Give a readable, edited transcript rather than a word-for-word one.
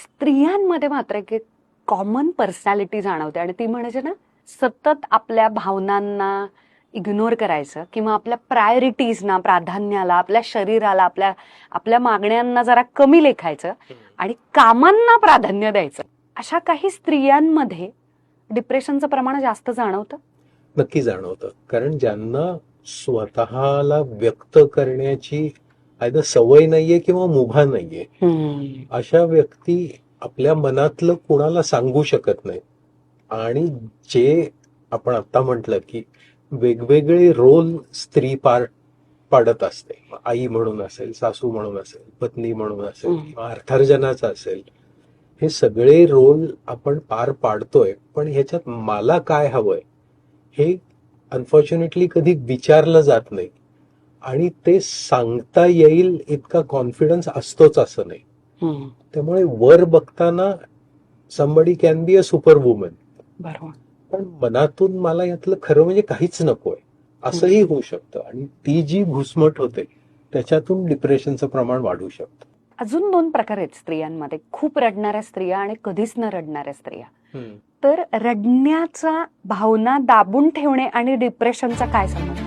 स्त्रियांमध्ये मात्र एक कॉमन पर्सनॅलिटी जाणवते आणि ती म्हणजे ना सतत आपल्या भावनांना इग्नोर करायचं किंवा आपल्या प्रायोरिटीजना, प्राधान्याला, आपल्या शरीराला, आपल्या आपल्या मागण्यांना जरा कमी लेखायचं आणि कामांना प्राधान्य द्यायचं. अशा काही स्त्रियांमध्ये डिप्रेशनचं प्रमाण जास्त जाणवतं. नक्की जाणवतं. कारण ज्यांना स्वतःला व्यक्त करण्याची आयदर सवय नाहीये किंवा मुभा नाहीये, अशा व्यक्ती आपल्या मनातलं कोणाला सांगू शकत नाही. आणि जे आपण आता म्हटलं की वेगवेगळे रोल स्त्री पाडत असते, आई म्हणून असेल, सासू म्हणून असेल, पत्नी म्हणून असेल किंवा अर्थार्जनाचा असेल, हे सगळे रोल आपण पार पाडतोय. पण ह्याच्यात मला काय हवंय हे अनफॉर्च्युनेटली कधी विचारलं जात नाही आणि ते सांगता येईल इतका कॉन्फिडन्स असतोच असं नाही. त्यामुळे वर बघताना somebody can be a super woman, बरोबर, पण मनातून मला यातलं खरं म्हणजे काहीच नकोय असंही होऊ शकतं. आणि ती जी घुसमट होते त्याच्यातून डिप्रेशनचं प्रमाण वाढू शकतं. अजून 2 प्रकार आहेत स्त्रियांमध्ये, खूप रडणाऱ्या स्त्रिया आणि कधीच न रडणाऱ्या स्त्रिया. तर रडण्याचा भावना दाबून ठेवणे आणि डिप्रेशनचा काय संबंध?